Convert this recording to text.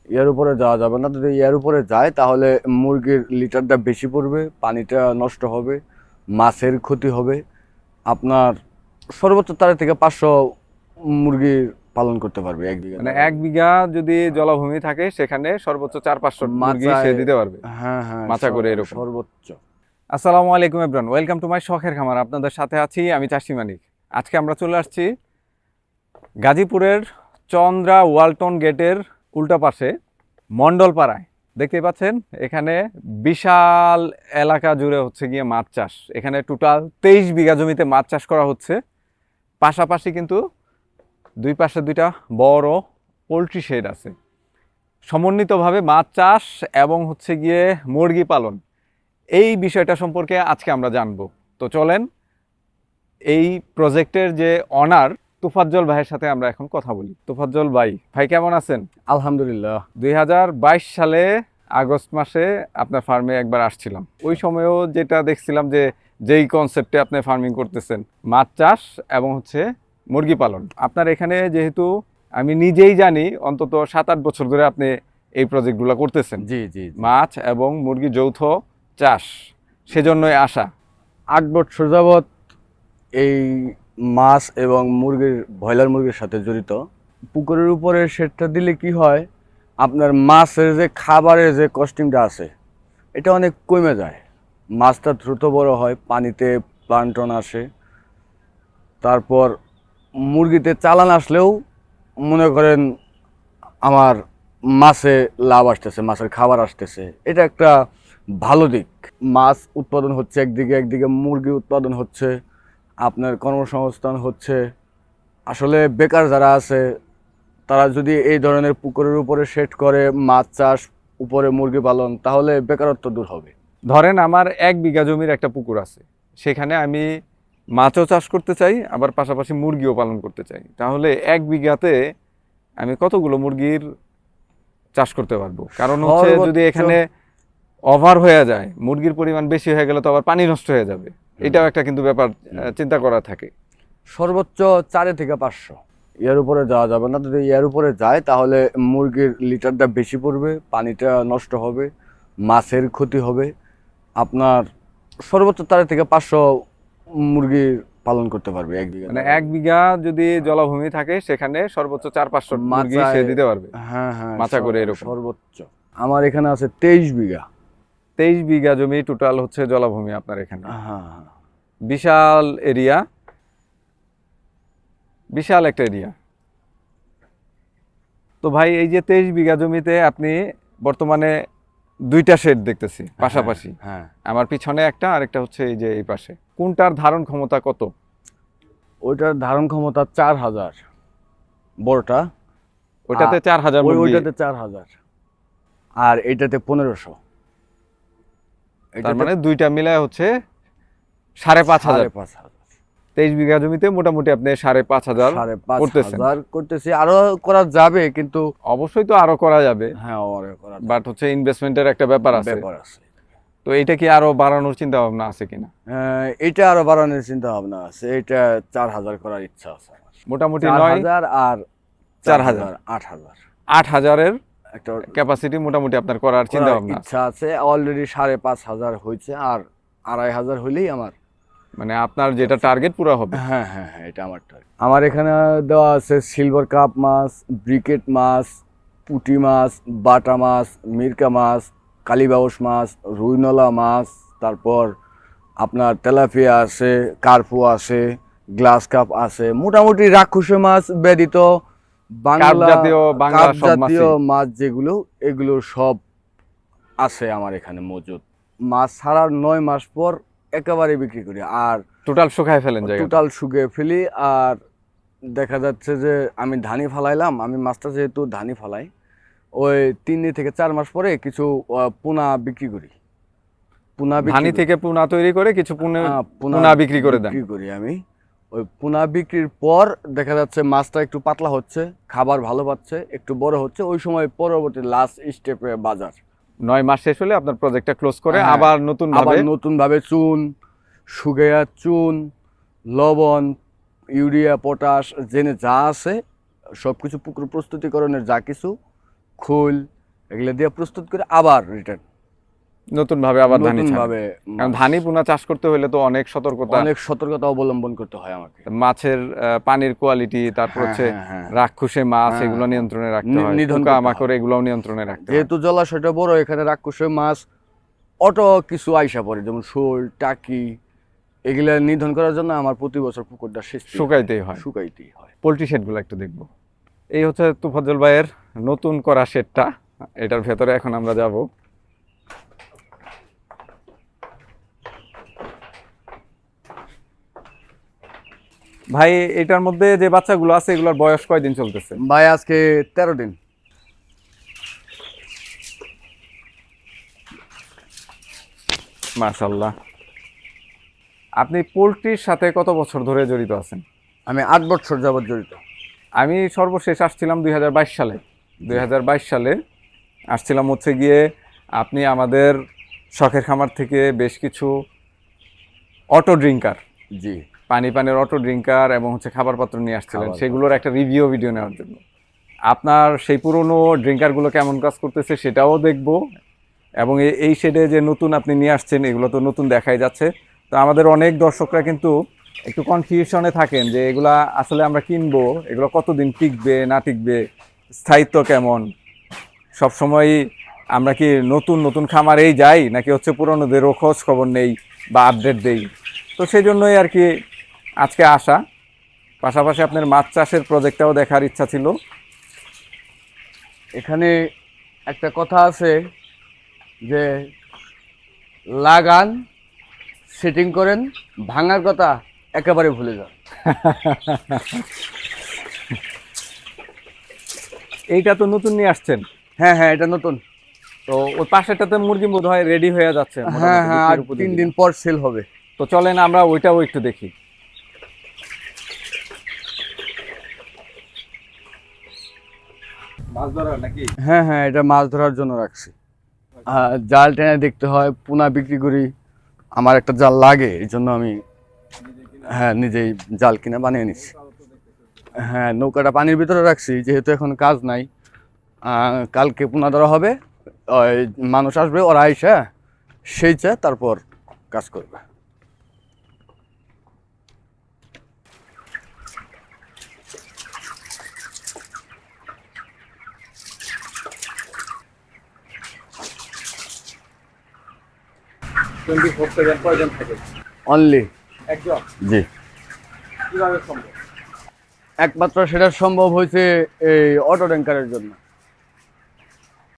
এর উপরে যাওয়া যাবে না। যদি এর উপরে যায় তাহলে মুরগির লিটারটা বেশি পড়বে, পানিটা নষ্ট হবে, মাছের ক্ষতি হবে। আপনার সর্বোচ্চ 4 থেকে 500 মুরগি পালন করতে পারবে 1 বিঘা মানে জায়গায়। 1 বিঘা যদি জলাভূমি থাকে সেখানে সর্বোচ্চ 4-500 মুরগি সে মাচায়, দিতে পারবে, হ্যাঁ হ্যাঁ, মাচা করে এরকম। সর্বোচ্চ। আসসালামু আলাইকুম এভরিওয়ান, ওয়েলকাম টু মাই শখের খামার। আপনাদের সাথে আছি আমি চাষি মানিক। আজকে আমরা চলে আসছি গাজীপুরের চন্দ্রা ওয়ালটন গেটের উল্টা পাশে মণ্ডলপাড়ায়। দেখতে পাচ্ছেন এখানে বিশাল এলাকা জুড়ে হচ্ছে গিয়ে মাছ চাষ। এখানে টোটাল 23 বিঘা জমিতে মাছ চাষ করা হচ্ছে। পাশাপাশি কিন্তু দুই পাশে দুইটা বড় পোলট্রি শেড আছে। সমন্বিতভাবে মাছ চাষ এবং হচ্ছে গিয়ে মুরগি পালন, এই বিষয়টা সম্পর্কে আজকে আমরা জানবো। তো চলেন এই প্রজেক্টের যে অনার তোফাজ্জল ভাইয়ের সাথে আমরা এখন কথা বলি। তোফাজ্জল ভাই, কেমন আছেন? আলহামদুলিল্লাহ। 2022 সালে আগস্ট মাসে আপনার ফার্মে একবার আসছিলাম। ওই সময়ও যেটা দেখছিলাম যে যেই কনসেপ্টে আপনি ফার্মিং করতেছেন, মাছ চাষ এবং হচ্ছে মুরগি পালন। আপনার এখানে যেহেতু আমি নিজেই জানি অন্তত 7-8 বছর ধরে আপনি এই প্রজেক্টগুলো করতেছেন, জি জি, মাছ এবং মুরগি যৌথ চাষ, সেজন্যই আসা। 8 বছর যাবৎ এই মাছ এবং ব্রয়লার মুরগির সাথে জড়িত। পুকুরের উপরে শেডটা দিলে কি হয়, আপনার মাছের যে খাবারের যে কস্টিংটা আছে এটা অনেক কমে যায়। মাছটা দ্রুত বড় হয়, পানিতে প্লান্টন আসে। তারপর মুরগিতে চালান আসলেও মনে করেন আমার মাছে লাভ আসতেছে, মাছের খাবার আসতেছে, এটা একটা ভালো দিক। মাছ উৎপাদন হচ্ছে একদিকে, একদিকে মুরগি উৎপাদন হচ্ছে, আপনার কর্মসংস্থান হচ্ছে। আসলে বেকার যারা আছে তারা যদি এই ধরনের পুকুরের উপরে সেট করে মাছ চাষ, উপরে মুরগি পালন, তাহলে বেকারত্ব দূর হবে। ধরেন আমার 1 বিঘা জমির একটা পুকুর আছে, সেখানে আমি মাছও চাষ করতে চাই, আবার পাশাপাশি মুরগিও পালন করতে চাই। তাহলে 1 বিঘাতে আমি কতগুলো মুরগির চাষ করতে পারবো? কারণ হচ্ছে যদি সর্বোচ্চ এখানে ওভার হয়ে যায়, মুরগির পরিমাণ বেশি হয়ে গেলে তো আবার পানি নষ্ট হয়ে যাবে। এটাও একটা কিন্তু ব্যাপার চিন্তা করা থাকে। সর্বোচ্চ 4 থেকে 500, এর উপরে যাওয়া যাবে না। যদি এর উপরে যায় তাহলে মুরগির লিটারটা বেশি পড়বে, পানিটা নষ্ট হবে, মাছের ক্ষতি হবে। আপনার সর্বোচ্চ 4 থেকে 500 মুরগি পালন করতে পারবে 1 বিঘা মানে জায়গায়। 1 বিঘা যদি জলাভূমি থাকে সেখানে সর্বোচ্চ 4-500 মুরগি সে মাচায়, দিতে পারবে, হ্যাঁ হ্যাঁ, মাচা করে এরকম। সর্বোচ্চ। আমার এখানে আছে 23 বিঘা। 23 বিঘা জমি টোটাল হচ্ছে জলাভূমি আপনার এখানে। হ্যাঁ হ্যাঁ, বিশাল এরিয়া, বিশাল একটা এরিয়া। তো ভাই, এই যে 23 বিঘা জমিতে আপনি বর্তমানে দুইটা শেড দেখতেছি পাশাপাশি। হ্যাঁ, আমার পিছনে একটা, আরেকটা হচ্ছে এই যে এই পাশে। কোনটার ধারণ ক্ষমতা কত? ওইটার ধারণ ক্ষমতা 4000, বড়টা। ওইটাতে 4000 মুরগি? ওইটাতে 4000, আর এইটাতে 1500। তার মানে দুইটা মিলায় হচ্ছে 5500। 5500। 23 বিঘা জমিতে মোটামুটি আপনি 5500 করতেছেন। 5500 করতেছি, আরো করা যাবে কিন্তু। অবশ্যই তো আরো করা যাবে, হ্যাঁ, আরো করা বাট হচ্ছে ইনভেস্টমেন্টের একটা ব্যাপার আছে। আছে। তো এটা কি আরো বাড়ানোর চিন্তা ভাবনা আছে কিনা? এটা আরো বাড়ানোর চিন্তা ভাবনা আছে। এটা 4000 করার ইচ্ছা আছে আমার। মোটামুটি 4000 আর 4000, 8000 8000-এর একটা ক্যাপাসিটি মোটামুটি আপনার করার চিন্তা ভাবনা আছে। ইচ্ছা আছে। অলরেডি 5500 হয়েছে, আর 2500 হইলেই আমার, মানে আপনার যেটা টার্গেট পুরো হবে। হ্যাঁ হ্যাঁ হ্যাঁ, এটা আমার টার্গেট। আমার এখানে দেওয়া আছে সিলভার কাপ মাছ, ব্রিকেট মাছ, পুঁটি মাছ, বাটা মাছ, মিরকা মাছ, কালীবাউস মাছ, রুইনলা মাছ, তারপর আপনার তেলাপিয়া আছে, কার্পু আছে, গ্লাস কাপ আছে। মোটামুটি রাক্ষসে মাছ ব্যতীত কার্প জাতীয় বাংলা কার্প সব জাতীয় মাছই। মাছ যেগুলো, এগুলো সব আছে আমার এখানে মজুদ। মাছ ছাড়ার 9 মাস পর একেবারে বিক্রি করি, আর টোটাল শুকায় ফেলেন জায়গা? টোটাল শুকিয়ে ফেলি। আর দেখা যাচ্ছে যে আমি ধানি ফালাইলাম, আমি মাছটা যেহেতু ধানি ফালাই, ওই 3 থেকে 4 মাস পরে কিছু পোনা বিক্রি করি। ধানি থেকে পোনা তৈরি করে কিছু পোনা বিক্রি করে দেন? বিক্রি করি আমি। ওই পোনা বিক্রির পর দেখা যাচ্ছে মাছটা একটু পাতলা হচ্ছে, খাবার ভালো পাচ্ছে, একটু বড় হচ্ছে, ওই সময় পরবর্তী লাস্ট স্টেপে বাজার। 9 মাস শেষ হলে আপনার প্রজেক্টটা ক্লোজ করে হ্যাঁ, আবার নতুন ভাবে চুন, শুকিয়ে চুন, লবণ, ইউরিয়া, পটাশ, জেনে যা আছে সব কিছু পুকুর প্রস্তুতিকরণের যা কিছু, খোল, এগুলো দিয়ে প্রস্তুত করে আবার রিটার্ন নতুন ভাবে আবার ধানি ছাড়েন। ভাবে কারণ ধানি পোনা চাষ করতে হলে তো অনেক সতর্কতা, অনেক সতর্কতা অবলম্বন করতে হয় আমাকে। মাছের পানির কোয়ালিটি, তারপর হচ্ছে রাক্ষসে মাছ, এগুলো নিয়ন্ত্রণে রাখতে হয়, পোকামাকড় এগুলোও নিয়ন্ত্রণে রাখতে হয়। যেহেতু জলাশয়টা বড়, এখানে রাক্ষসে মাছ অটো কিছু আইসা পড়ে, যেমন শোল, টাকি, এগুলা নিধন করার জন্য আমার প্রতি বছর পুকুরটা শুকাইতেই হয়। পোল্ট্রি শেডগুলো একটু দেখবো। এই হচ্ছে তোফাজ্জল ভাইয়ের নতুন করা শেডটা, এটার ভেতরে এখন আমরা যাব। ভাই এটার মধ্যে যে বাচ্চাগুলো আছে এগুলোর বয়স কয়দিন চলতেছে? ভাই আজকে 13 দিন। মাশাআল্লাহ। আপনি পোল্ট্রির সাথে কত বছর ধরে জড়িত আছেন? আমি 8 বছর যাবত জড়িত। আমি সর্বশেষ আসছিলাম 2022 সালে। 2022 সালে আসছিলাম হচ্ছে গিয়ে আপনি আমাদের শখের খামার থেকে বেশ কিছু অটো ড্রিঙ্কার, জি, পানির অটো ড্রিঙ্কার এবং হচ্ছে খাবার পাত্র নিয়ে আসছিলেন, সেগুলোর একটা রিভিউ ভিডিও নেওয়ার জন্য। আপনার সেই পুরনো ড্রিঙ্কারগুলো কেমন কাজ করতেছে সেটাও দেখব, এবং এই শেডে যে নতুন আপনি নিয়ে আসছেন এগুলো তো নতুন দেখাই যাচ্ছে। তো আমাদের অনেক দর্শকরা কিন্তু একটু কনফিউশনে থাকেন যে এগুলা আসলে আমরা কিনবো, এগুলো কতদিন টিকবে না টিকবে, স্থায়িত্ব কেমন, সবসময় আমরা কি নতুন নতুন খামারেই যাই নাকি হচ্ছে পুরনোদেরও খোঁজ খবর নেই বা আপডেট দেই। তো সেই জন্যই আর কি আজকে আসা, পাশাপাশি আপনার মাছ চাষের প্রজেক্টটাও দেখার ইচ্ছা ছিল। এখানে একটা কথা আছে যে লাগান, সেটিং করেন, ভাঙার কথা একেবারে ভুলে যান। এইটা তো নতুন নিয়ে আসছেন? হ্যাঁ হ্যাঁ, এটা নতুন। তো ওই পাশেটাতে মুরগি বোধ হয় রেডি হয়ে যাচ্ছে। হ্যাঁ হ্যাঁ, আর 3 দিন পর সেল হবে। তো চলেন আমরা ওইটাও একটু দেখি। মাছ ধরার নাকি? হ্যাঁ হ্যাঁ, এটা মাছ ধরার জন্য রাখছি। জাল টেনে দেখতে হয়, পোনা বিক্রি করি, আমার একটা জাল লাগে, এই জন্য আমি নিজেই জাল কিনে বানিয়ে নিচ্ছি। হ্যাঁ, নৌকাটা পানির ভিতরে রাখছি যেহেতু এখন কাজ নাই। কালকে পোনা ধরা হবে, ওই মানুষ আসবে, ওরা আইসা সেইটা তারপর কাজ করবে। অনলি একদম। জি, কিভাবে সম্ভব? একমাত্র সেটা সম্ভব হয়েছে এই অটো ট্যাঙ্কারের জন্য।